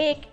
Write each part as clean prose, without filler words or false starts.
1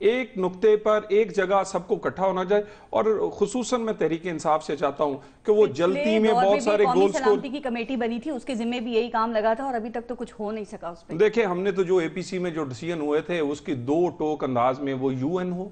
ایک نقطے پر ایک جگہ سب کو اکٹھا ہونا چاہیے، اور خصوصاً میں تحریک انصاف سے چاہتا ہوں کہ وہ جلدی میں بہت سارے گولز کو، سلامتی کی کمیٹی بنی تھی، اس کے ذمہ بھی یہی کام لگا تھا اور ابھی تک تو کچھ ہو نہیں سکا اس پہ۔ دیکھیں ہم نے تو جو اے پی سی میں جو ڈیسیژن ہوئے تھے اس کی دو ٹوک انداز میں، وہ یو این ہو،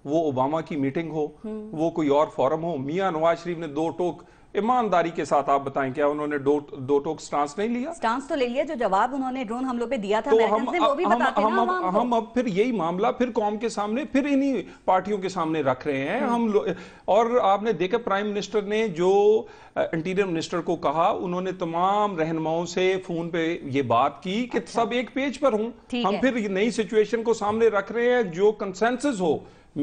وہ اوباما کی میٹنگ ہو، وہ کوئی اور فورم ہو، میاں نواز شریف نے دو ٹوک ایمانداری کے ساتھ آپ بتائیں کیا انہوں نے دو ٹوک سٹانس نہیں لیا؟ سٹانس تو لے لیا، جو جواب انہوں نے ڈرون حملوں پہ دیا تھا امریکنز نے، وہ بھی بتاتے ہیں ہم اب پھر یہی معاملہ پھر قوم کے سامنے پھر انہی پارٹیوں کے سامنے رکھ رہے ہیں ہم لوگ۔ اور آپ نے دیکھا پرائم منسٹر نے جو انٹیریئر منسٹر کو کہا، انہوں نے تمام رہنماؤں سے فون پہ یہ بات کی کہ سب ایک پیج پر ہوں۔ ہم پھر نئی سچویشن کو سامنے رکھ رہے ہیں، جو کنسنسس ہو،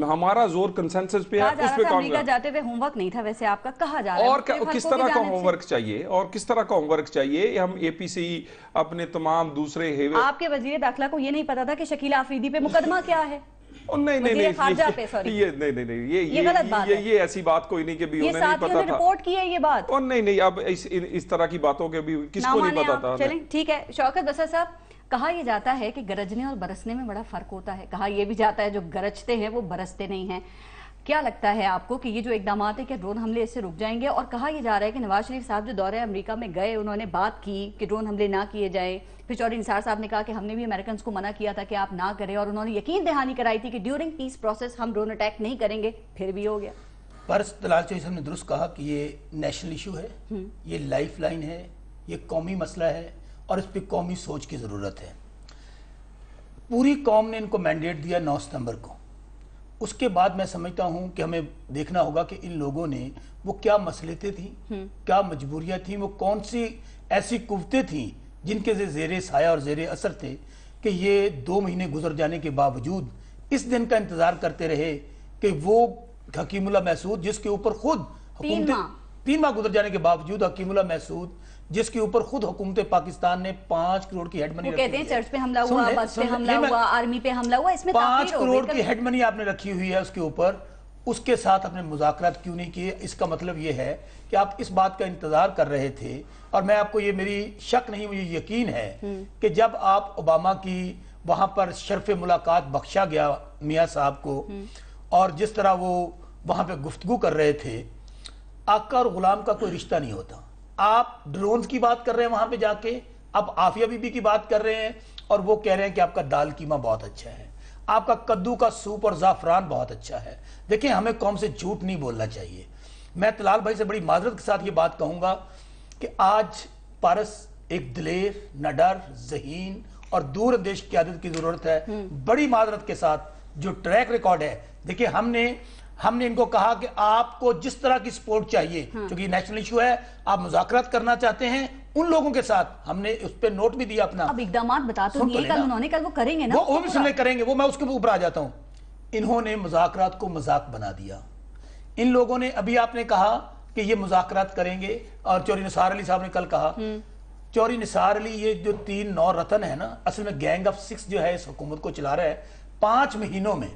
ہمارا زور کنسنسس پہ ہے، اس پہ کام امریکہ جاتے ہوئے ہوم ورک نہیں تھا ویسے آپ کا، کہا جا رہا ہے، اور کس طرح کا ہوم ورک چاہیے، اور کس طرح کا ہوم ورک چاہیے؟ ہم اے پی سی اپنے تمام دوسرے آپ کے وزیر داخلہ کو یہ نہیں پتا تھا کہ شکیلہ آفریدی پہ مقدمہ کیا ہے؟ نہیں یہ ایسی بات کوئی نہیں کہ بھی انہیں نہیں پتا تھا، رپورٹ کی ہے یہ بات، اور نہیں اب اس طرح کی باتوں کے بھی کس کو نہیں پتا تھا۔ چلیں ٹھیک ہے شوکت بسر صاحب، کہا یہ جاتا ہے کہ گرجنے اور برسنے میں بڑا فرق ہوتا ہے، کہا یہ بھی جاتا ہے جو گرجتے ہیں وہ برستے نہیں ہیں، کیا لگتا ہے آپ کو کہ یہ جو اقدامات ہیں کہ ڈرون حملے اس سے رک جائیں گے؟ اور کہا یہ جا رہا ہے کہ نواز شریف صاحب جو دورہ امریکہ میں گئے انہوں نے بات کی کہ ڈرون حملے نہ کیے جائیں، پھر چودھری نثار صاحب نے کہا کہ ہم نے بھی امریکنز کو منع کیا تھا کہ آپ نہ کریں، اور انہوں نے یقین دہانی کرائی تھی کہ ڈیورنگ پیس پروسیس ہم ڈرون اٹیک نہیں کریں گے، پھر بھی ہو گیا۔ پرس طلال چوہدری صاحب نے درست کہا کہ یہ نیشنل ایشو ہے، یہ لائف لائن ہے، یہ قومی مسئلہ ہے، اور اس پہ قومی سوچ کی ضرورت ہے۔ پوری قوم نے ان کو مینڈیٹ دیا 9 ستمبر کو، اس کے بعد میں سمجھتا ہوں کہ ہمیں دیکھنا ہوگا کہ ان لوگوں نے وہ کیا مسئلتیں تھیں، کیا مجبوریاں تھیں، وہ کون سی ایسی قوتیں تھیں جن کے زیر سایہ اور زیر اثر تھے کہ یہ 2 مہینے گزر جانے کے باوجود اس دن کا انتظار کرتے رہے کہ وہ حکیم اللہ محسود جس کے اوپر خود 3 ماہ گزر جانے کے باوجود حکیم اللہ محسود جس کے اوپر خود حکومت پاکستان نے 5 کروڑ کی ہیڈ منی رکھی ہوئی ہے، وہ کہتے ہیں چرچ پہ حملہ ہوا، بس پہ حملہ ہوا، آرمی پہ حملہ ہوا، اس میں 5 کروڑ کی ہیڈ منی آپ نے رکھی ہوئی ہے اس کے اوپر، اس کے ساتھ اپنے مذاکرات کیوں نہیں کیے؟ اس کا مطلب یہ ہے کہ آپ اس بات کا انتظار کر رہے تھے، اور میں آپ کو یہ میری شک نہیں مجھے یقین ہے کہ جب آپ اوباما کی وہاں پر شرف ملاقات بخشا گیا میاں صاحب کو، اور جس طرح وہ وہاں پہ گفتگو کر رہے تھے، آقا اور غلام کا کوئی رشتہ نہیں ہوتا۔ آپ ڈرونز کی بات کر رہے ہیں وہاں پہ جا کے، آپ عافیہ بی بی کی بات کر رہے ہیں، اور وہ کہہ رہے ہیں کہ آپ کا دال قیمہ بہت اچھا ہے، آپ کا کدو کا سوپ اور زعفران بہت اچھا ہے۔ دیکھیں ہمیں قوم سے جھوٹ نہیں بولنا چاہیے۔ میں طلال بھائی سے بڑی معذرت کے ساتھ یہ بات کہوں گا کہ آج پارس ایک دلیر، نڈر، ذہین اور دور اندیش قیادت کی ضرورت ہے، بڑی معذرت کے ساتھ۔ جو ٹریک ریکارڈ ہے، دیکھیں ہم نے ان کو کہا کہ آپ کو جس طرح کی سپورٹ چاہیے، چونکہ نیشنل ایشو ہے، آپ مذاکرات کرنا چاہتے ہیں ان لوگوں کے ساتھ، ہم نے اس پہ نوٹ بھی دیا اپنا۔ اب اقدامات بتا تو نہیں کل انہوں نے، کل وہ کریں گے نا، وہ بھی سننے کریں گے، وہ میں اس کے اوپر آ جاتا ہوں۔ انہوں نے مذاکرات کو مذاق بنا دیا۔ ان لوگوں نے ابھی آپ نے کہا کہ یہ مذاکرات کریں گے، اور چودھری نثار علی صاحب نے کل کہا، چودھری نثار علی یہ جو 3 نو رتن ہے نا، اصل میں گینگ آف 6 جو ہے اس حکومت کو چلا رہا ہے۔ 5 مہینوں میں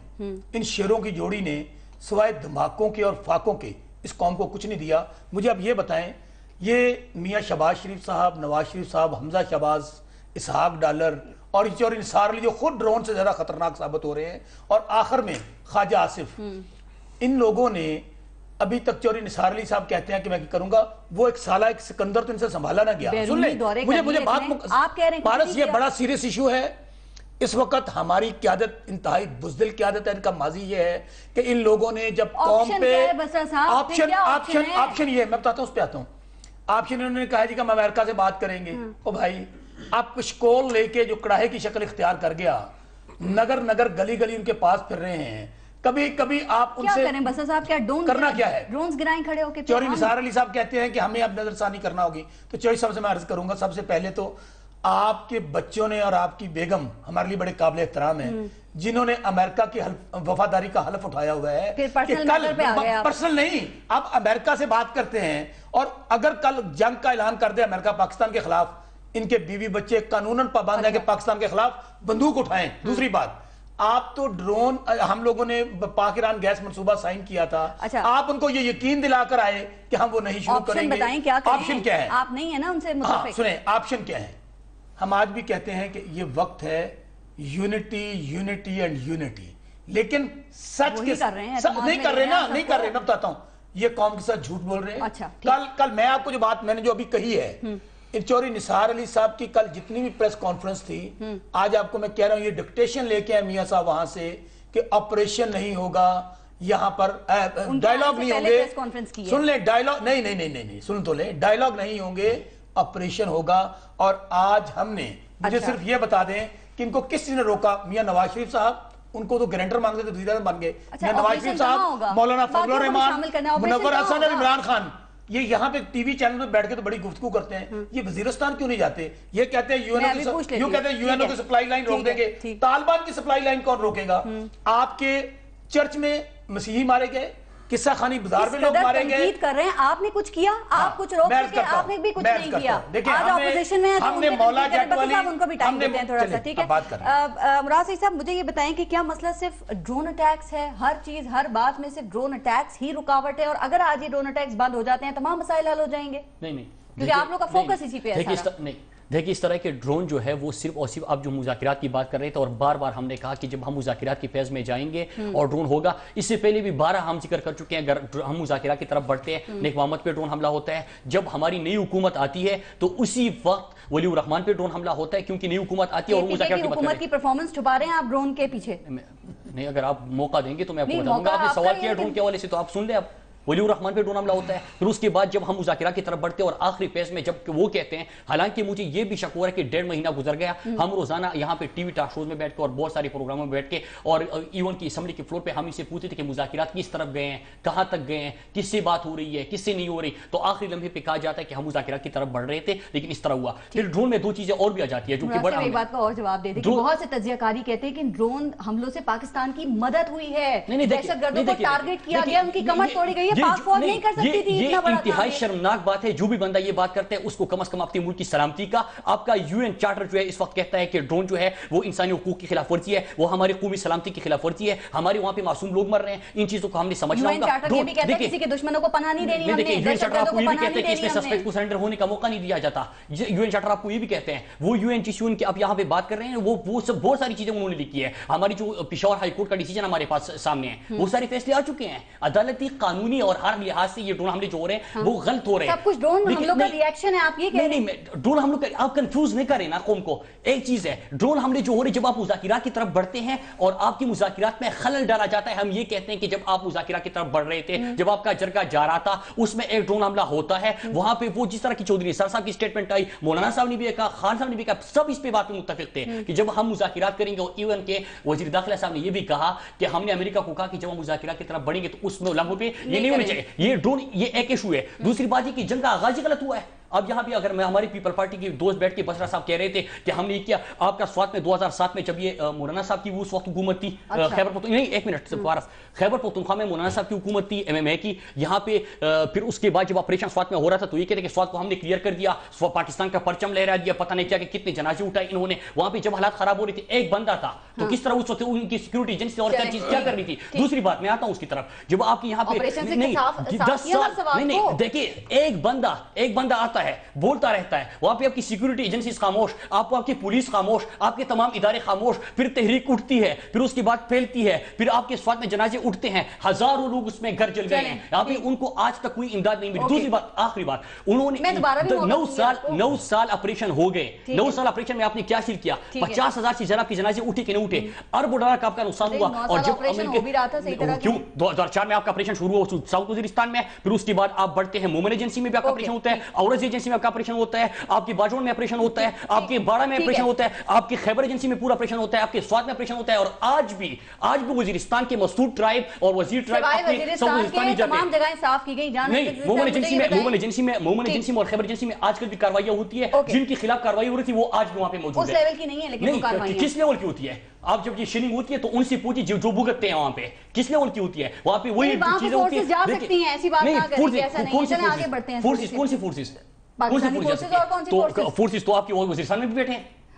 ان شیروں کی جوڑی نے سوائے دھماکوں کے اور فاقوں کے اس قوم کو کچھ نہیں دیا۔ مجھے اب یہ بتائیں، یہ میاں شہباز شریف صاحب، نواز شریف صاحب، حمزہ شہباز، اسحاق ڈالر اور چودھری نثار علی جو خود ڈرون سے زیادہ خطرناک ثابت ہو رہے ہیں، اور آخر میں خواجہ آصف، ان لوگوں نے ابھی تک چودھری نثار علی صاحب کہتے ہیں کہ میں کروں گا، وہ ایک سالہ ایک سکندر تو ان سے سنبھالا نہ گیا۔ سن لیں مجھے بات، پارس یہ بڑا سیریس ایشو ہے اس وقت۔ ہماری قیادت انتہائی بزدل قیادت ہے، ان کا ماضی یہ ہے کہ ان لوگوں نے جب قوم پہ آپشن یہ میں بتاتا ہوں، اس پہ آتا ہوں۔ آپشن انہوں نے کہا جی کہ ہم امریکہ سے بات کریں گے۔ او بھائی، آپ کشکول لے کے جو کڑاہے کی شکل اختیار کر گیا، نگر نگر گلی گلی ان کے پاس پھر رہے ہیں، کبھی آپ ان سے کرنا کیا ہے؟ ڈرونز گرائیں کھڑے ہو کے چودھری نثار علی صاحب کہتے ہیں کہ ہمیں اب نظر ثانی کرنا ہوگی۔ تو چودھری صاحب سے میں عرض کروں گا، سب سے پہلے تو آپ کے بچوں نے اور آپ کی بیگم ہمارے لیے بڑے قابل احترام ہیں، جنہوں نے امریکہ کی وفاداری کا حلف اٹھایا ہوا ہے کہ کل پرسنل نہیں، آپ امریکہ سے بات کرتے ہیں، اور اگر کل جنگ کا اعلان کر دے امریکہ پاکستان کے خلاف، ان کے بیوی بچے قانوناً پابند ہیں کہ پاکستان کے خلاف بندوق اٹھائیں۔ دوسری بات، آپ تو ڈرون، ہم لوگوں نے پاک ایران گیس منصوبہ سائن کیا تھا، آپ ان کو یہ یقین دلا کر آئے کہ ہم وہ نہیں شروع کریں گے۔ آپشن کیا ہے؟ آپ نہیں ہے نا ان سے متفق۔ سنیں آپشن کیا ہے؟ ہم آج بھی کہتے ہیں کہ یہ وقت ہے یونٹی، یونٹی اینڈ یونٹی۔ لیکن سچ کے نہیں کر رہے نا، نہیں کر رہے، میں بتاتا ہوں یہ قوم کے ساتھ جھوٹ بول رہے ہیں. کل میں آپ کو جو بات میں نے جو ابھی کہی ہے، چوری نثار علی صاحب کی کل جتنی بھی پریس کانفرنس تھی، آج آپ کو میں کہہ رہا ہوں یہ ڈکٹیشن لے کے آئے میاں صاحب وہاں سے کہ آپریشن نہیں ہوگا، یہاں پر ڈائیلاگ نہیں ہوں گے. سن لیں ڈائیلاگ، نہیں سن تو لیں، ڈائیلاگ نہیں ہوں گے، آپریشن ہوگا. اور آج ہم نے مجھے صرف یہ بتا دیں کہ ان کو کس چیز نے روکا. میاں نواز شریف صاحب ان کو تو گارنٹر مانگتے تھے، وزیر اعظم بن گئے. میاں نواز شریف صاحب، مولانا فضل الرحمان، منور حسن اور عمران خان، یہ یہاں پہ ٹی وی چینل پہ بیٹھ کے تو بڑی گفتگو کرتے ہیں. یہ وزیرستان کیوں نہیں جاتے؟ یہ کہتے ہیں یو این او کی سپلائی لائن روک دیں گے. طالبان کی سپلائی لائن کون روکے گا؟ آپ کے چرچ میں مسیحی مارے گئے، قصہ خانی بازار میں لوگ مارے گئے. تنقید کر رہے ہیں، آپ نے کچھ کیا؟ آپ کچھ روک سکے، آپ نے بھی کچھ نہیں کیا. آج اپوزیشن میں ہیں تو ان کو بھی ٹائم دیتے ہیں تھوڑا سا، ٹھیک ہے؟ مراد سعید صاحب مجھے یہ بتائیں کہ کیا مسئلہ صرف ڈرون اٹیکس ہے؟ ہر چیز، ہر بات میں صرف ڈرون اٹیکس ہی رکاوٹ ہے؟ اور اگر آج یہ ڈرون اٹیکس بند ہو جاتے ہیں تمام مسائل حل ہو جائیں گے؟ نہیں، کیونکہ آپ لوگ کا فوکس اسی پہ ہے. دیکھیں اس طرح کے ڈرون جو ہے وہ صرف اور صرف آپ جو مذاکرات کی بات کر رہے تھے، اور بار بار ہم نے کہا کہ جب ہم مذاکرات کی فیز میں جائیں گے اور ڈرون ہوگا، اس سے پہلے بھی 12 ہم ذکر کر چکے ہیں. اگر ہم مذاکرات کی طرف بڑھتے ہیں، نیک محمد پہ ڈرون حملہ ہوتا ہے. جب ہماری نئی حکومت آتی ہے تو اسی وقت ولی الرحمان پہ ڈرون حملہ ہوتا ہے، کیونکہ نئی حکومت آتی ہے اور مذاکرات کی حکومت کی پرفارمنس چھپا رہے ہیں آپ ڈرون کے پیچھے. نہیں، اگر آپ موقع دیں گے تو میں آپ کو بتاؤں گا. آپ نے سوال کیا ڈرون کے حوالے سے تو آپ سن لیں. اب ولی الرحمان پہ ڈرون حملہ ہوتا ہے، پھر اس کے بعد جب ہم مذاکرات کی طرف بڑھتے ہیں اور آخری فیز میں جب وہ کہتے ہیں، حالانکہ مجھے یہ بھی شک ہو رہا ہے کہ 1.5 مہینہ گزر گیا، ہم روزانہ یہاں پہ ٹی وی ٹاک شوز میں بیٹھ کے اور بہت سارے پروگراموں میں بیٹھ کے اور ایون کی اسمبلی کے فلور پہ ہم اسے پوچھتے تھے کہ مذاکرات کس طرف گئے ہیں، کہاں تک گئے ہیں، کس سے بات ہو رہی ہے، کس سے نہیں ہو رہی. تو آخری لمحے پہ کہا جاتا ہے کہ ہم مذاکرات کی طرف بڑھ رہے تھے، لیکن اس طرح ہوا. پھر ڈرون میں 2 چیزیں اور بھی آ جاتی ہے جو کہ بڑا. ایک بات کا اور جواب دے دیں کہ بہت سے تجزیہ کاری کہتے ہیں کہ ڈرون حملوں سے پاکستان کی مدد ہوئی ہے، دہشت گردوں کو ٹارگٹ کیا گیا، ان کی کمر توڑی گئی ہے. پاک فوج نہیں کر سکتی تھی. یہ انتہائی شرمناک بات ہے. جو بھی بندہ یہ بات کرتا ہے اس کو کم از کم اپنے ملک کی سلامتی کا، آپ کا یو این چارٹر جو ہے اس وقت کہتا ہے کہ ڈرون جو ہے وہ انسانی حقوق کی خلاف ورزی ہے، وہ ہماری قومی سلامتی کی خلاف ورزی ہے، ہمارے وہاں پہ معصوم لوگ مر رہے ہیں. ان چیزوں کو ہم نے سمجھنا ہوگا. یہ بھی کہتا ہے کسی کے دشمنوں کو پناہ نہیں دینی. دیکھیں یو این چارٹر آپ کو یہ بھی کہتے ہیں کہ اس میں سسپیکٹ کو سرنڈر ہونے کا موقع نہیں دیا جاتا. یو این چارٹر آپ کو یہ بھی کہتے ہیں. وہ یو این جس یو این کی آپ یہاں پہ بات کر رہے ہیں وہ سب بہت ساری چیزیں انہوں نے لکھی ہے. ہماری جو پشاور ہائی کورٹ کا ڈیسیجن ہمارے پاس سامنے ہے، وہ سارے فیصلے آ چکے ہیں. عدالتی، قانونی اور ہر لحاظ سے یہ ڈرون حملے جو ہو رہے ہیں وہ غلط ہو رہے ہیں. سب کچھ ڈرون حملوں کا ری ایکشن ہے. آپ یہ کہہ رہے ہیں ڈرون حملوں کا آپ کنفیوز نہیں کریں نا قوم کو. ایک چیز ہے ڈرون حملے جو ہو رہے ہیں جب آپ مذاکرات کی طرف بڑھتے ہیں اور آپ کی مذاکرات میں خلل ڈالا جاتا ہے. ہم یہ کہتے ہیں کہ جب آپ مذاکرات کی طرف بڑھ رہے تھے، جب آپ کا جرگہ جا رہا تھا، اس میں ایک ڈرون حملہ ہوتا ہے. وہاں پہ وہ جس طرح کی چودھری نثار صاحب کی اسٹیٹمنٹ آئی، مولانا صاحب نے بھی کہا، خان صاحب نے بھی کہا، سب اس پہ بات میں متفق تھے کہ جب ہم مذاکرات کریں گے. اور ایون کے وزیر داخلہ صاحب نے یہ بھی کہا کہ ہم نے امریکہ کو کہا کہ جب ہم مذاکرات کی طرف بڑھیں گے تو اس میں لمحوں پہ یہ نہیں ہونا چاہیے. یہ ڈرون یہ ایک ایشو ہے. دوسری بات یہ کہ جنگ کا آغاز ہی غلط ہوا ہے. اب یہاں بھی اگر میں ہماری پیپل پارٹی کی دوست بیٹھ کے بسرا صاحب کہہ رہے تھے کہ ہم نے کیا آپ کا سوات میں 2007 میں جب یہ مولانا صاحب کی اس وقت حکومت تھی خیبر پختونخوا، نہیں ایک منٹ فارس، خیبر پختونخوا میں مولانا صاحب کی حکومت تھی ایم ایم اے کی. یہاں پہ پھر اس کے بعد جب آپریشن سوات میں ہو رہا تھا تو یہ کہتے ہیں کہ سوات کو ہم نے کلیئر کر دیا، پاکستان کا پرچم لہرا دیا، پتہ نہیں کیا کہ کتنے جنازے اٹھائے انہوں نے. وہاں پہ جب حالات خراب ہو رہی تھی ایک بندہ تھا تو کس طرح اس وقت ان کی سیکورٹی ایجنسی اور کیا چیز کیا کر رہی تھی. دوسری بات میں آتا ہوں اس کی طرف، جب آپ کی یہاں پہ 10 سال نہیں دیکھیے ایک بندہ آتا ہے بولتا رہتا ہے، وہاں پہ آپ کی سیکورٹی ایجنسیز خاموش، آپ کی پولیس خاموش، آپ کے تمام ادارے خاموش. پھر تحریک اٹھتی ہے، پھر اس کے بعد پھیلتی ہے، پھر آپ کے سوات میں جنازے اٹھتے ہیں، ہزاروں لوگ اس میں گھر جل گئے ہیں. یہاں پہ ان کو آج تک کوئی امداد نہیں ملی. دوسری بات آخری بات، انہوں نے 9 سال آپریشن ہو گئے. 9 سال آپریشن میں آپ نے کیا حاصل کیا؟ 50,000 سے زیادہ آپ کے جنازے اٹھے کہ نہیں اٹھے؟ اربوں ڈالر کا آپ کا نقصان ہوا. اور جب کیوں 2004 میں آپ کا آپریشن شروع ہوا ساؤتھ وزیرستان میں، پھر اس کے بعد آپ بڑھتے ہیں مومن ایجنسی میں بھی آپ کا آپریشن ہوتا ہے، اورز ایجنسی میں آپ کا آپریشن ہوتا ہے، آپ کے باجوڑ میں آپریشن ہوتا ہے، آپ کے باڑہ میں آپریشن ہوتا ہے، آپ کے خیبر ایجنسی میں پورا آپریشن ہوتا ہے، آپ کے سوات میں آپریشن ہوتا ہے. اور آج بھی وزیرستان کے مسعود ٹرائب اور وزیر ٹرائب تمام جگہیں صاف کی گئی. نہیں، مومن ایجنسی میں اور خیبر ایجنسی میں آج کل بھی کاروائیاں ہوتی ہے جن کے خلاف کاروائی ہو رہی تھی وہ آج بھی وہاں پہ موجود ہے. اس لیول کی نہیں ہے لیکن وہ کارروائیاں کس لیول کی ہوتی ہے؟ آپ جب یہ شیلنگ ہوتی ہے تو ان سے پوچھیے جو بھگتتے ہیں وہاں پہ کس لیول کی ہوتی ہے. وہاں پہ وہی چیزیں ہوتی ہیں. جا سکتی ہیں ایسی بات نہ کریں، ایسا نہیں ہے. آگے بڑھتے ہیں. فورسز کون سی فورسز؟ پاکستانی فورسز اور کون سی فورسز؟ فورسز تو آپ کے وزیرستان میں بھی بیٹھے ہیں.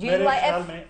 JYF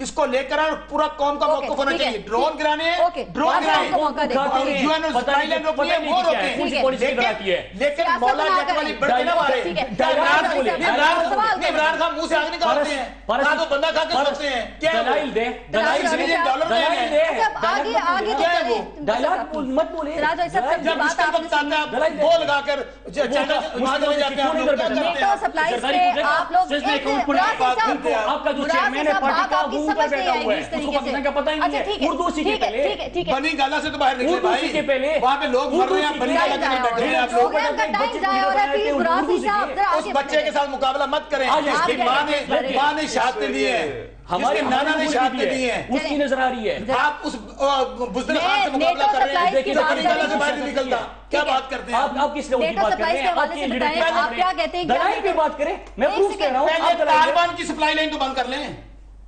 اس کو لے کر پورا قوم کا موقف ہونا چاہیے. ڈرون گرانے ہیں, ڈرون گرائیں, یو این اسرائیل نے روکی ہے, وہ روکیں, لیکن مولا جٹ والی بڑھ کے نہ مارے. عمران خان منہ سے آگ نکالتے ہیں, کہاں تو بندہ کھا کے سوچتے ہیں. کیا ہے دلائل دے, دلائل دے, ڈائلاگ مت بولے. جب اس کا وقت آتا ہے وہ لگا کر وہاں چلے جاتے ہیں. نیٹو سپلائز پہ آپ لوگ آپ کا جو چیئرمین ہے پارٹی کا وہ اوپر بیٹھا ہوا ہے, اس کو پاکستان کا پتہ ہی نہیں ہے. اردو سیکھے پہلے, بنی گالا سے تو باہر نکلے اردو سیکھے پہلے, وہاں پہ لوگ مر رہے ہیں, بنی گالا کے نہیں بیٹھے ہیں آپ لوگ. اس بچے کے ساتھ مقابلہ مت کریں. ماں نے شہادتیں دی ہیں, ہمارے نانا نے شہادتیں دی ہیں, اس کی نظر آ رہی ہے. آپ اس بزدل خان سے مقابلہ کر رہے ہیں, بنی گالا سے باہر نہیں نکلتا. کیا بات کرتے ہیں آپ؟ کس لیے ان کی بات کر رہے ہیں؟ آپ کی لیڈر دلائل پہ بات کریں, میں پروف کہہ رہا ہوں. پہلے طالبان کی سپلائی لائن تو بند کر لیں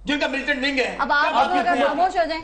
جن کا ملٹنٹ ونگ ہے. اب آپ اگر خاموش ہو جائیں,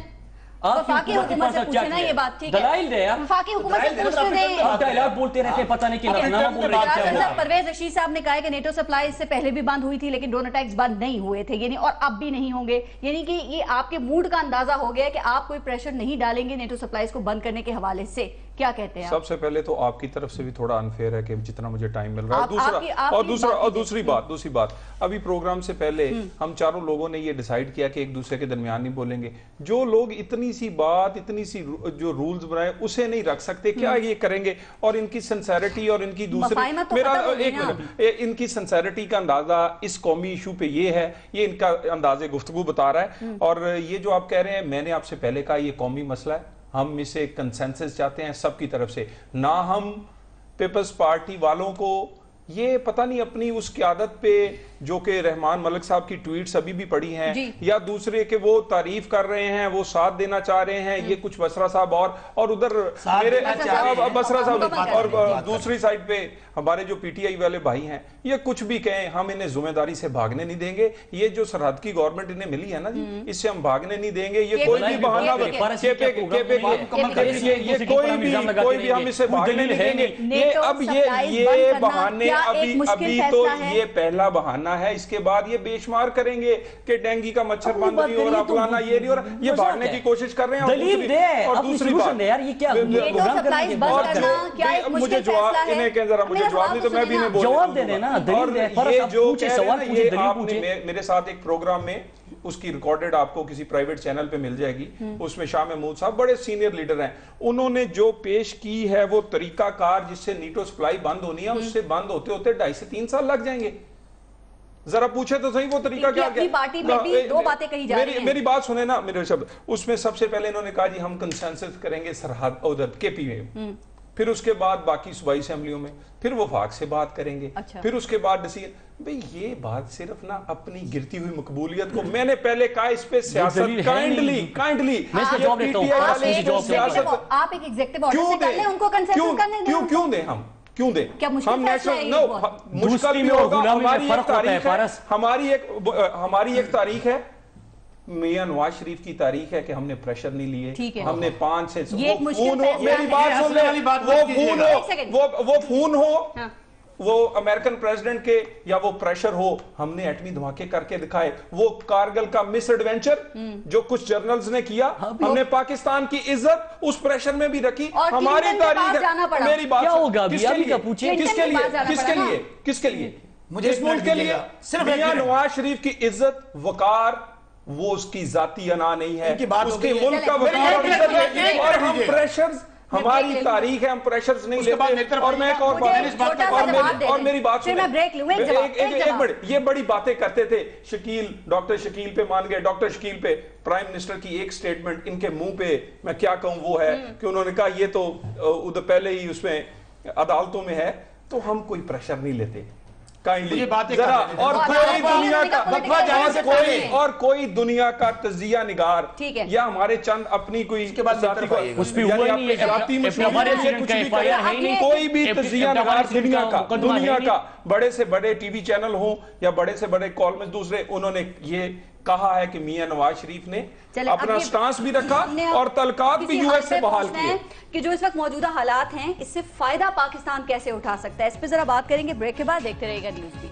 وفاقی حکومت سے پوچھنا یہ بات, ٹھیک ہے, دلائل دے یار, وفاقی حکومت سے پوچھتے دیں. آپ ڈائلاگ بولتے رہتے ہیں, پتہ نہیں کہ لفظنامہ بول رہے ہیں. پرویز رشید صاحب نے کہا کہ نیٹو سپلائی اس سے پہلے بھی بند ہوئی تھی لیکن ڈرون اٹیکس بند نہیں ہوئے تھے, یعنی اور اب بھی نہیں ہوں گے. یعنی کہ یہ آپ کے موڈ کا اندازہ ہو گیا کہ آپ کوئی پریشر نہیں ڈالیں گے نیٹو سپلائیز کو بند کرنے کے حوالے سے. کیا کہتے ہیں؟ سب سے پہلے تو آپ کی طرف سے بھی تھوڑا انفیئر ہے کہ جتنا مجھے ٹائم مل رہا ہے. اور دوسری بات, ابھی پروگرام سے پہلے ہم چاروں لوگوں نے یہ ڈیسائیڈ کیا کہ ایک دوسرے کے درمیان نہیں بولیں گے. جو لوگ اتنی سی بات, اتنی سی جو رولز بنائے اسے نہیں رکھ سکتے, کیا یہ کریں گے؟ اور ان کی سنسیریٹی اور ان کی دوسری ان کی سنسیریٹی کا اندازہ اس قومی ایشو پہ یہ ہے, یہ ان کا انداز گفتگو بتا رہا ہے. اور یہ جو آپ کہہ رہے ہیں, میں نے آپ سے پہلے کہا یہ قومی مسئلہ ہے, ہم اسے کنسنسس چاہتے ہیں سب کی طرف سے. نہ ہم پیپلز پارٹی والوں کو یہ پتہ نہیں اپنی اس قیادت پہ جو کہ رحمان ملک صاحب کی ٹویٹس ابھی بھی پڑھی ہیں, یا دوسرے کہ وہ تعریف کر رہے ہیں, وہ ساتھ دینا چاہ رہے ہیں, یہ کچھ بسرا صاحب اور ادھر میرے بسرا صاحب, اور دوسری سائڈ پہ ہمارے جو پی ٹی آئی والے بھائی ہیں, یہ کچھ بھی کہیں ہم انہیں ذمہ داری سے بھاگنے نہیں دیں گے. یہ جو سرحد کی گورنمنٹ انہیں ملی ہے نا جی, اس سے ہم بھاگنے نہیں دیں گے. یہ کوئی بھی بہانہ, کوئی بھی ہم اسے بھاگنے نہیں دیں گے. اب یہ بہانے ابھی تو یہ پہلا بہانہ ہے, اس کے بعد یہ بے شمار کریں گے کہ ڈینگی کا مچھر بند نہیں ہو رہا, فلانا یہ نہیں ہو رہا. یہ بھاگنے کی کوشش کر رہے ہیں. دلیل دے, اور دوسری بات, مجھے جواب انہیں کہ ذرا مجھے جواب نہیں تو میں بھی نہیں بول جواب دے دینا. اور یہ جو کہہ رہے ہیں, یہ آپ نے میرے ساتھ ایک پروگرام میں, اس کی ریکارڈڈ آپ کو کسی پرائیویٹ چینل پہ مل جائے گی, اس میں شاہ محمود صاحب بڑے سینئر لیڈر ہیں, انہوں نے جو پیش کی ہے وہ طریقہ کار جس سے نیٹو سپلائی بند ہونی ہے, اس سے بند ہوتے ہوتے 2.5 سے 3 سال لگ جائیں گے. ذرا پوچھے تو صحیح وہ طریقہ کیا ہے. پارٹی میں بھی دو باتیں کہی جا رہی ہیں. میری بات سنیں نا, میرے شبد, اس میں سب سے پہلے انہوں نے کہا جی ہم کنسنسس کریں گے سرحد ادھر کے پی میں, پھر اس کے بعد باقی صوبائی اسمبلیوں میں, پھر وفاق سے بات کریں گے, پھر اس کے بعد ڈیسیژن. بھئی یہ بات صرف نا اپنی گرتی ہوئی مقبولیت کو, میں نے پہلے کہا اس پہ سیاست کائنڈلی آپ ایک ایگزیکٹو آرڈر سے کر لیں, ان کو کنسنسس کرنے دیں. کیوں دیں ہم, کیوں دیں؟ ہم مشکل بھی ہوگا. ہماری ایک تاریخ ہے, میاں نواز شریف کی تاریخ ہے کہ ہم نے پریشر نہیں لیے, ہم نے 5 سے میری بات سن لیں, وہ فون ہو, وہ امریکن پریزیڈنٹ کے یا وہ پریشر ہو, ہم نے ایٹمی دھماکے کر کے دکھائے. وہ کارگل کا مس ایڈونچر جو کچھ جرنلز نے کیا, ہم نے پاکستان کی عزت اس پریشر میں بھی رکھی. ہماری تاریخ, میری بات کس کے لیے, اس ملک کے لیے, میاں نواز شریف کی عزت, وقار, وہ اس کی ذاتی انا نہیں ہے, اس کے ملک کا وقار اور عزت ہے. اور ہم پریشرز, ہماری تاریخ ہے, ہم پریشرز نہیں لیتے. اور میں ایک اور بات, اور میری بات سنیں, ایک منٹ, یہ بڑی باتیں کرتے تھے شکیل, ڈاکٹر شکیل پہ مان گئے, ڈاکٹر شکیل پہ پرائم منسٹر کی ایک سٹیٹمنٹ ان کے منہ پہ میں کیا کہوں وہ ہے کہ انہوں نے کہا یہ تو ادھر پہلے ہی اس میں عدالتوں میں ہے, تو ہم کوئی پریشر نہیں لیتے. اور کوئی دنیا کا تجزیہ نگار یا ہمارے چند اپنی کوئی کوئی بھی تجزیہ نگار دنیا کا بڑے سے بڑے ٹی وی چینل ہوں یا بڑے سے بڑے کالمز دوسرے, انہوں نے یہ کہا ہے کہ میاں نواز شریف نے اپنا سٹانس بھی رکھا اور تعلقات بھی یو ایس سے بحال کیے. کہ جو اس وقت موجودہ حالات ہیں, اس سے فائدہ پاکستان کیسے اٹھا سکتا ہے, اس پہ ذرا بات کریں گے. بریک کے بعد دیکھتے رہے گا نیوز بھی.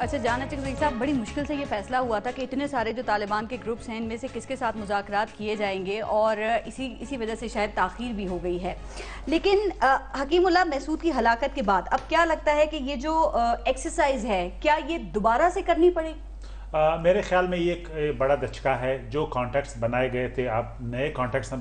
اچھا جانا چاہیے صاحب، بڑی مشکل سے یہ فیصلہ ہوا تھا کہ اتنے سارے جو طالبان کے گروپس ہیں ان میں سے کس کے ساتھ مذاکرات کیے جائیں گے، اور اسی وجہ سے شاید تاخیر بھی ہو گئی ہے. لیکن حکیم اللہ محسود کی ہلاکت کے بعد اب کیا لگتا ہے کہ یہ جو ایکسرسائز ہے کیا یہ دوبارہ سے کرنی پڑے گی؟ میرے خیال میں یہ ایک بڑا دھچکا ہے. جو کانٹیکٹس بنائے گئے تھے آپ نئے کانٹیکٹس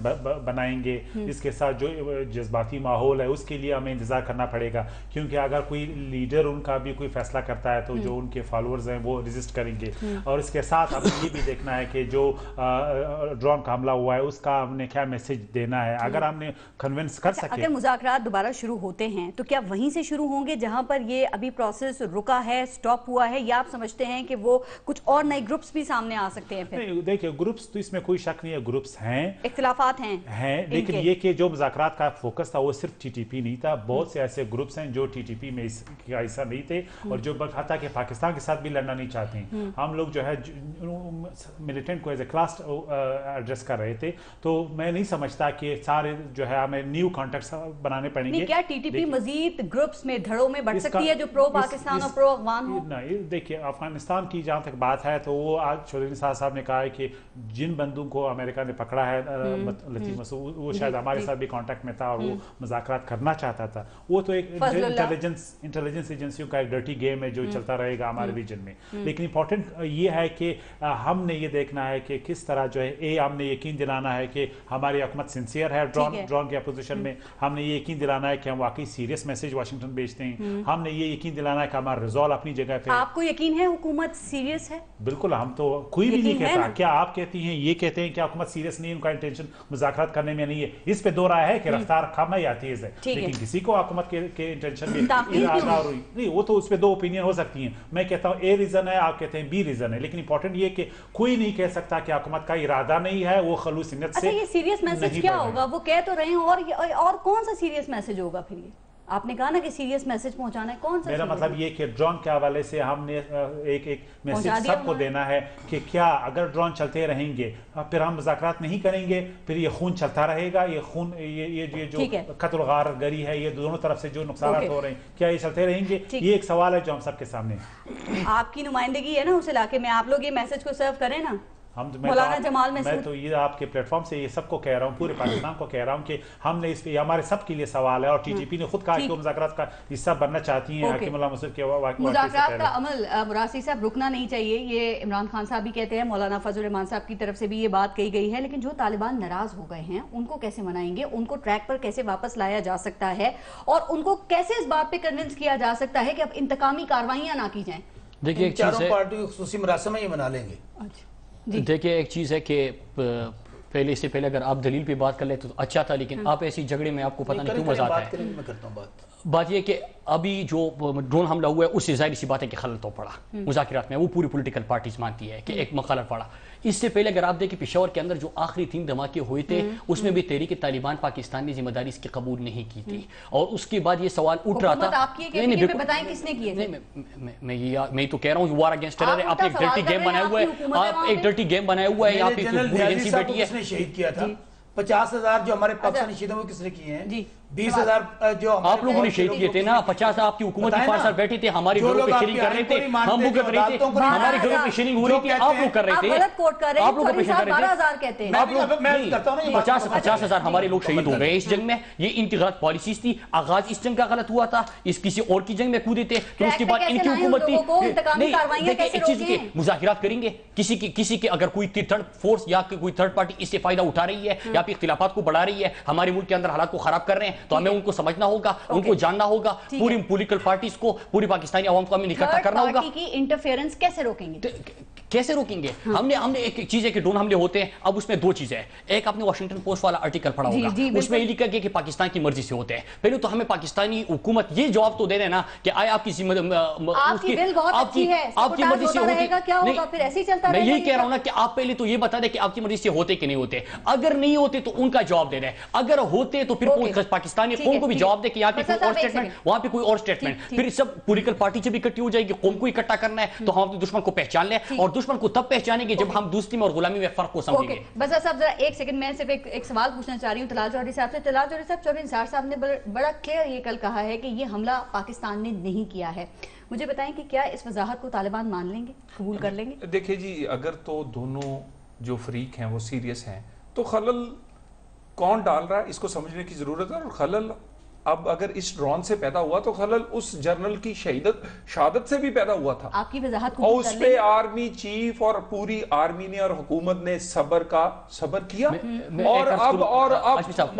بنائیں گے، اس کے ساتھ جو جذباتی ماحول ہے اس کے لیے ہمیں انتظار کرنا پڑے گا، کیونکہ اگر کوئی لیڈر ان کا بھی کوئی فیصلہ کرتا ہے تو جو ان کے فالوورز ہیں وہ ریزسٹ کریں گے. اور اس کے ساتھ ہمیں یہ بھی دیکھنا ہے کہ جو ڈرون کا حملہ ہوا ہے اس کا ہم نے کیا میسج دینا ہے. اگر ہم نے کنونس کر سکے، اگر مذاکرات دوبارہ شروع ہوتے ہیں تو کیا وہیں سے شروع ہوں گے جہاں پر یہ ابھی پروسیس رکا ہے، سٹاپ ہوا ہے، یا آپ سمجھتے ہیں کہ وہ کچھ اور نئے گروپس بھی سامنے آ سکتے ہیں؟ پھر دیکھیں گروپس تو اس میں کوئی شک نہیں ہے، گروپس ہیں، اختلافات ہیں، لیکن یہ کہ جو مذاکرات کا فوکس تھا وہ صرف ٹی ٹی پی نہیں تھا. بہت سے ایسے گروپس ہیں جو ٹی ٹی پی میں کا حصہ نہیں تھے اور جو حتیٰ کہ پاکستان کے ساتھ بھی لڑنا نہیں چاہتے ہیں. ہم لوگ جو ہے ملیٹنٹ کو ایز اے کلاس ایڈریس کر رہے تھے. تو میں نہیں سمجھتا کہ سارے جو ہے ہمیں نیو کانٹیکٹس بنانے پڑیں گے. کیا ٹی ٹی پی مزید گروپس میں دھڑوں میں بڑھ سکتی ہے جو پرو پاکستان اور پرو افغان ہو؟ نہیں، دیکھیے افغانستان کی جہاں تک بات ہے تو وہ آج چودھری نثار صاحب نے کہا ہے کہ جن بندوں کو امریکہ نے پکڑا ہے لطیف مسعود، وہ شاید ہمارے ساتھ بھی کانٹیکٹ میں تھا اور وہ مذاکرات کرنا چاہتا تھا. وہ تو ایک انٹیلیجنس ایجنسیوں کا ایک ڈرٹی گیم ہے جو چلتا رہے گا ہمارے ریجن میں. لیکن امپورٹنٹ یہ ہے کہ ہم نے یہ دیکھنا ہے کہ کس طرح جو ہے ہم نے یقین دلانا ہے کہ ہماری حکومت سنسیئر ہے ڈرون کے اپوزیشن میں. ہم نے یہ یقین دلانا ہے کہ ہم واقعی سیریس میسج واشنگٹن بھیجتے ہیں. ہم نے یہ یقین دلانا ہے کہ ہمارا ریزولو اپنی جگہ پہ. آپ کو یقین ہے حکومت سیریس ہے؟ بالکل، ہم تو کوئی بھی نہیں کہتا. کیا آپ کہتی ہیں یہ کہتے ہیں کہ حکومت سیریس نہیں، ان کا انٹینشن مذاکرات کرنے میں نہیں ہے. اس پہ دو رائے ہے کہ رفتار کم ہے یا تیز ہے، لیکن کسی کو حکومت کے انٹینشن میں نہیں، وہ تو اس پہ دو اوپینین ہو سکتی ہیں. میں کہتا ہوں اے ریزن ہے، آپ کہتے ہیں بی ریزن ہے، لیکن امپورٹنٹ یہ کہ کوئی نہیں کہہ سکتا کہ حکومت کا ارادہ نہیں ہے وہ خلوص نیت سے. اچھا یہ سیریس میسج کیا ہوگا؟ وہ کہہ تو رہے ہیں، اور کون سا سیریس میسج ہوگا پھر؟ یہ آپ نے کہا نا کہ سیریس میسج پہنچانا ہے، کون سا؟ میرا مطلب یہ کہ ڈرون کے حوالے سے ہم نے ایک میسج سب کو دینا ہے کہ کیا اگر ڈرون چلتے رہیں گے پھر ہم مذاکرات نہیں کریں گے، پھر یہ خون چلتا رہے گا. یہ خون یہ جو قتل غار گری ہے، یہ دونوں طرف سے جو نقصانات ہو رہے ہیں کیا یہ چلتے رہیں گے؟ یہ ایک سوال ہے جو ہم سب کے سامنے ہے. آپ کی نمائندگی ہے نا اس علاقے میں، آپ لوگ یہ میسج کو سرو کریں نا. مولانا جمال میں تو یہ آپ کے پلیٹ فارم سے یہ سب کو کہہ رہا ہوں، پورے پاکستان کو کہہ رہا ہوں کہ ہم نے اس پہ ہمارے سب کے لیے سوال ہے. اور ٹی ٹی پی نے خود کہا کہ وہ مذاکرات کا حصہ بننا چاہتی ہیں. حکیم اللہ محسود کے مذاکرات کا عمل مراسلی صاحب رکنا نہیں چاہیے، یہ عمران خان صاحب بھی کہتے ہیں، مولانا فضل الرحمان صاحب کی طرف سے بھی یہ بات کہی گئی ہے. لیکن جو طالبان ناراض ہو گئے ہیں ان کو کیسے منائیں گے؟ ان کو ٹریک پر کیسے واپس لایا جا سکتا ہے؟ اور ان کو کیسے اس بات پہ کنونس کیا جا سکتا ہے کہ اب انتقامی کارروائیاں نہ کی جائیں؟ دیکھیے ایک چیز ہے، چاروں پارٹی خصوصی مراسم میں یہ منا لیں گے. دیکھیں ایک چیز ہے کہ پہلے اس سے پہلے اگر آپ دلیل پہ بات کر لیتے تو اچھا تھا، لیکن آپ ایسی جھگڑے میں آپ کو پتہ نہیں کیوں مزہ آتا ہے. میں کرتا ہوں بات یہ کہ ابھی جو ڈرون حملہ ہوا ہے اس سے ظاہر سی بات ہے کہ خلل تو پڑا مذاکرات میں، وہ پوری پولیٹیکل پارٹیز مانتی ہے کہ ایک خلل پڑا. اس سے پہلے اگر آپ دیکھیں پشاور کے اندر جو آخری 3 دھماکے ہوئے تھے اس میں بھی تحریک طالبان پاکستان نے ذمہ داری اس کی قبول نہیں کی تھی. اور اس کے بعد یہ سوال اٹھ رہا تھا، بتائیں کس نے کیے؟ میں تو کہہ رہا ہوں وار اگینسٹ ٹیرر ہے. آپ نے ایک ڈرٹی گیم بنایا ہوا ہے، آپ ایک ڈرٹی گیم بنایا ہوا ہے. یہاں پہ پوری ایجنسی بیٹھی ہے. کس نے شہید کیا تھا؟ 50,000 جو ہمارے پاکستانی شہیدوں کو کس نے کیے ہیں؟ 20,000 جو آپ لوگوں نے شہید کیے تھے نا. 50 آپ کی حکومت کے پاس بیٹھے تھے، ہماری گھروں پہ شیئرنگ کر رہے تھے، ہم بھگت رہے تھے، ہمارے گھروں پہ شیئرنگ ہو رہی تھی، آپ لوگ کر رہے تھے. آپ لوگ پیش کر رہے تھے. 50,000 ہمارے لوگ شہید ہو گئے اس جنگ میں. یہ ان کی غلط پالیسیز تھی. آغاز اس جنگ کا غلط ہوا تھا، اس کسی اور کی جنگ میں کودے تھے. پھر اس کے بعد ان کی حکومت تھی. نہیں دیکھیں ایک چیز کے مذاکرات کریں گے، کسی کے اگر کوئی تھرڈ فورس یا کوئی تھرڈ پارٹی اس سے فائدہ اٹھا رہی ہے یا پھر اختلافات کو بڑھا رہی ہے، ہمارے ملک کے اندر حالات کو خراب کر رہے ہیں، تو ہمیں ان کو سمجھنا ہوگا، ان کو جاننا ہوگا. پوری پولیٹیکل پارٹیز کو، پوری پاکستانی عوام کو ہمیں اکٹھا کرنا ہوگا. کی انٹرفیئرنس کیسے روکیں گے؟ کیسے روکیں گے؟ ہم نے ایک چیز ہے کہ ڈرون حملے ہوتے ہیں. اب اس میں 2 چیزیں ہیں. ایک آپ نے واشنگٹن پوسٹ والا آرٹیکل پڑھا ہوگا، اس میں یہ لکھا گیا کہ پاکستان کی مرضی سے ہوتے ہیں. پہلے تو ہمیں پاکستانی حکومت یہ جواب تو دے دے نا کہ آئے آپ کی مرضی سے ہوتے. میں یہی کہہ رہا ہوں نا کہ آپ پہلے تو یہ بتا دیں کہ آپ کی مرضی سے ہوتے کہ نہیں ہوتے. اگر نہیں ہوتے تو ان کا جواب دے دیں، اگر ہوتے تو پھر پاکستانی قوم کو بھی جواب دے کہ یہاں پہ کوئی اور اسٹیٹمنٹ، وہاں پہ کوئی اور اسٹیٹمنٹ. پھر سب پولیٹیکل پارٹی سے بھی اکٹھی ہو جائے گی، قوم کو اکٹھا کرنا ہے تو ہم اپنے دشمن کو پہچان لیں. اور دشمن کو تب پہچانیں گے جب ہم دوستی میں اور غلامی میں فرق کو سمجھیں گے. بس صاحب ذرا ایک سیکنڈ، میں صرف ایک سوال پوچھنا چاہ رہی ہوں طلال جوہری صاحب سے. طلال جوہری صاحب، چودھری نثار صاحب نے بڑا کلیئر یہ کل کہا ہے کہ یہ حملہ پاکستان نے نہیں کیا ہے. مجھے بتائیں کہ کیا اس وضاحت کو طالبان مان لیں گے، قبول کر لیں گے؟ دیکھیں جی، اگر تو دونوں جو فریق ہیں وہ سیریس ہیں تو خلل کون ڈال رہا ہے اس کو سمجھنے کی ضرورت ہے. اور خلل اب اگر اس ڈرون سے پیدا ہوا تو خلل اس جنرل کی شہادت سے بھی پیدا ہوا تھا. آپ کی وضاحت اور اس پہ آرمی چیف اور پوری آرمی نے اور حکومت نے صبر کیا. اور اب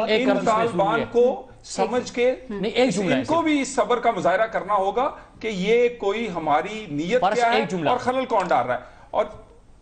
ان طالبان کو سمجھ کے ان کو بھی اس صبر کا مظاہرہ کرنا ہوگا کہ یہ کوئی ہماری نیت کیا ہے اور خلل کون ڈال رہا ہے. اور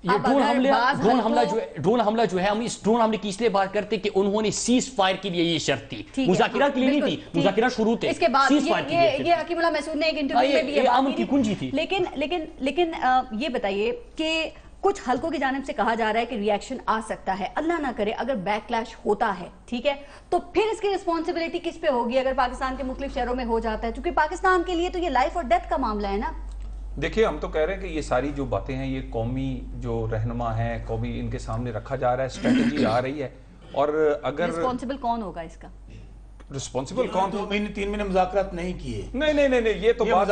یہ ڈرون حملہ جو ہے، ہم اس ڈرون حملے کی اس لیے بات کرتے کہ انہوں نے سیز فائر کے لیے یہ شرط تھی، مذاکرات کے لیے نہیں تھی، مذاکرات شروع تھے. اس کے بعد یہ حکیم اللہ محسود نے ایک انٹرویو میں بھی یہ امن کی کنجی تھی. لیکن یہ بتائیے کہ کچھ حلقوں کی جانب سے کہا جا رہا ہے کہ ری ایکشن آ سکتا ہے، اللہ نہ کرے اگر بیک کلیش ہوتا ہے، ٹھیک ہے، تو پھر اس کی رسپانسبلٹی کس پہ ہوگی اگر پاکستان کے مختلف شہروں میں ہو جاتا ہے؟ کیونکہ پاکستان کے لیے تو یہ لائف اور ڈیتھ کا معاملہ ہے نا. دیکھیں، ہم تو کہہ رہے ہیں کہ یہ ساری جو باتیں ہیں یہ قومی جو رہنما ہیں، قومی ان کے سامنے رکھا جا رہا ہے، اسٹریٹجی آ رہی ہے. اور اگر رسپانسبل کون ہوگا اس کا؟ رسپانسبل کون؟ 2 مہینے 3 مہینے مذاکرات نہیں کیے. نہیں یہ تو بات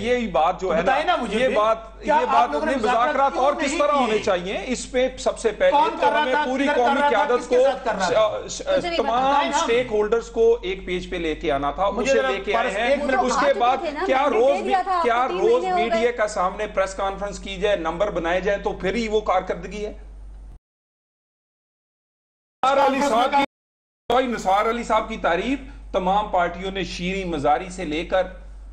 یہی بات جو ہے یہ بات مذاکرات اور کس طرح ہونے چاہیے، اس پہ سب سے پہلے ہمیں پوری قومی قیادت کو، تمام سٹیک ہولڈرز کو ایک پیج پہ لے کے آنا تھا. اسے لے کے آئے ہیں. اس کے بعد کیا روز میڈیا کا سامنے پریس کانفرنس کی جائے، نمبر بنائے جائے، تو پھر ہی وہ کارکردگی ہے. نثار علی صاحب کی تعریف تمام پارٹیوں نے شیریں مزاری سے لے کر،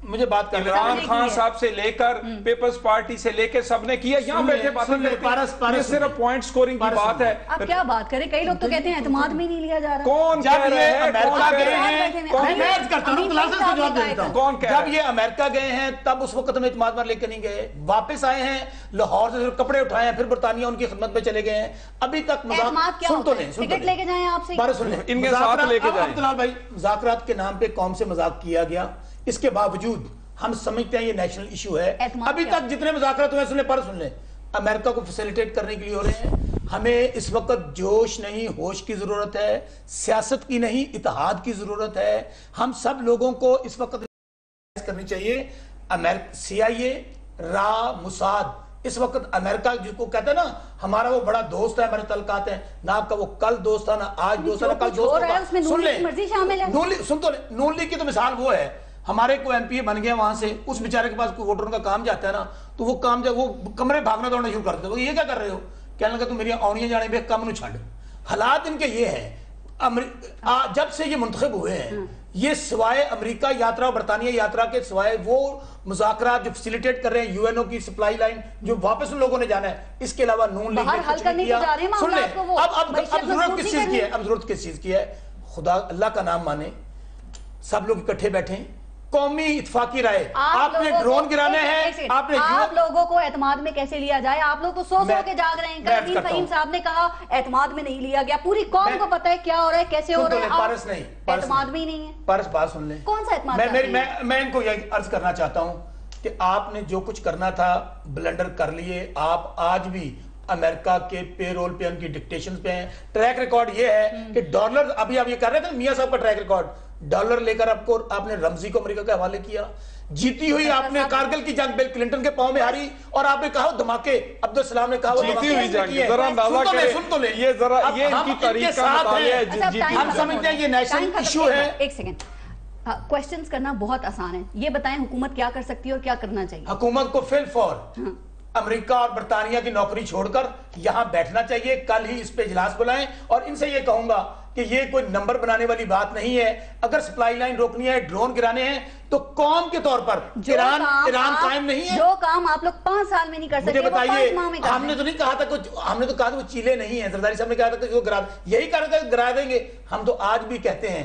مجھے بات کرنا، عمران خان صاحب سے لے کر، پیپلز پارٹی سے لے کے سب نے کیا. یہاں بیٹھے باتیں کرتے ہیں، صرف پوائنٹ سکورنگ کی بات ہے. اب کیا بات کریں، کئی لوگ تو کہتے ہیں اعتماد میں نہیں لیا جا رہا. کون کہہ رہے ہیں؟ جب یہ امریکہ گئے ہیں تب اس وقت میں اعتماد میں لے کے نہیں گئے، واپس آئے ہیں لاہور سے کپڑے اٹھائے ہیں، پھر برطانیہ ان کی خدمت میں چلے گئے ہیں. ابھی تک ٹکٹ لے کے جائیں آپ سے، ان کے ساتھ لے کے جائیں. مذاکرات کے نام پہ قوم سے مذاق کیا گیا، اس کے باوجود ہم سمجھتے ہیں یہ نیشنل ایشو ہے. ابھی تک جتنے مذاکرات ہوئے سن لیں، امریکہ کو فیسیلیٹیٹ کرنے کے لیے ہو رہے ہیں. ہمیں اس وقت جوش نہیں ہوش کی ضرورت ہے، سیاست کی نہیں اتحاد کی ضرورت ہے. ہم سب لوگوں کو اس وقت کرنی چاہیے. CIA، را، موساد اس وقت امریکہ جس کو کہتے ہیں نا ہمارا وہ بڑا دوست ہے، ہمارے تعلقات ہیں، نہ آپ کا وہ کل دوست تھا، نہ آج دوست ہے، نہ کل دوست ہوگا. سن لیں، نون لیگ کی تو مثال وہ ہے، ہمارے کو MP بن گیا وہاں سے، اس بیچارے کے پاس کوئی ووٹروں کا کام جاتا ہے نا، تو وہ کام جب وہ کمرے بھاگنا دوڑنا شروع کرتے ہیں. یہ کیا کر رہے ہو؟ کہنے لگا تم میری آنیاں جانے بے کم نو چھڑ. حالات ان کے یہ ہیں. جب سے یہ منتخب ہوئے ہیں، یہ سوائے امریکہ یاترا، برطانیہ یاترا کے سوائے وہ مذاکرات جو فیسیلیٹیٹ کر رہے ہیں UNO کی سپلائی لائن جو واپس ان لوگوں نے جانا ہے، اس کے علاوہ نون لیگ نے کچھ نہیں کیا. سن لیں، اب ضرورت کس چیز کی ہے؟ اب ضرورت کس چیز کی ہے؟ خدا اللہ کا نام مانے، سب لوگ اکٹھے بیٹھیں، قومی اتفاقی رائے. آپ نے ڈرون گرانے ہیں، آپ لوگوں کو اعتماد میں کیسے لیا جائے؟ آپ لوگ تو سو کے جاگ رہے ہیں. کل فہیم صاحب نے کہا اعتماد میں نہیں لیا گیا، پوری قوم کو پتہ ہے کیا ہو رہا ہے، کیسے ہو رہا ہے. پارس نہیں، اعتماد بھی نہیں ہے. پارس بات سن لیں، کون سا اعتماد؟ میں ان کو یہ عرض کرنا چاہتا ہوں کہ آپ نے جو کچھ کرنا تھا بلنڈر کر لیے. آپ آج بھی امریکہ کے پے رول پہ، ان کی ڈکٹیشنز پہ ہیں. ٹریک ریکارڈ یہ ہے کہ ڈالر، ابھی آپ یہ کر رہے تھے میاں صاحب کا ٹریک ریکارڈ، ڈالر لے کر آپ نے رمزی کو امریکہ کے حوالے کیا. جیتی ہوئی آپ نے کارگل کی جنگ بل کلنٹن کے پاؤں میں ہاری، اور آپ نے کہا دھماکے، عبدالسلام نے کہا وہ جیتی ہوئی جنگ. ذرا اندازہ کریں، سن تو لیں، یہ ان کی تاریخ کا مطالعہ ہے. ہم سمجھتے ہیں یہ نیشنل ایشو ہے. ایک سیکنڈ، کوسچنز کرنا بہت آسان ہے. یہ بتائیں حکومت کیا کر سکتی ہے اور کیا کرنا چاہیے؟ حکومت کو فی الفور امریکہ اور برطانیہ کی نوکری چھوڑ کر یہاں بیٹھنا چاہیے. کل ہی اس پہ اجلاس بلائیں، اور ان سے یہ کہوں گا کہ یہ کوئی نمبر بنانے والی بات نہیں ہے. اگر سپلائی لائن روکنی ہے، ڈرون گرانے ہیں، تو قوم کے طور پر ایران قائم نہیں ہے. جو کام آپ لوگ 5 سال میں نہیں کر سکتے، مجھے بتائیے، ہم نے تو نہیں کہا تھا، ہم نے تو کہا تھا وہ چیلے نہیں ہیں. زرداری صاحب نے کہا تھا کہ وہ یہی کہا تھا کہ گرا دیں گے. ہم تو آج بھی کہتے ہیں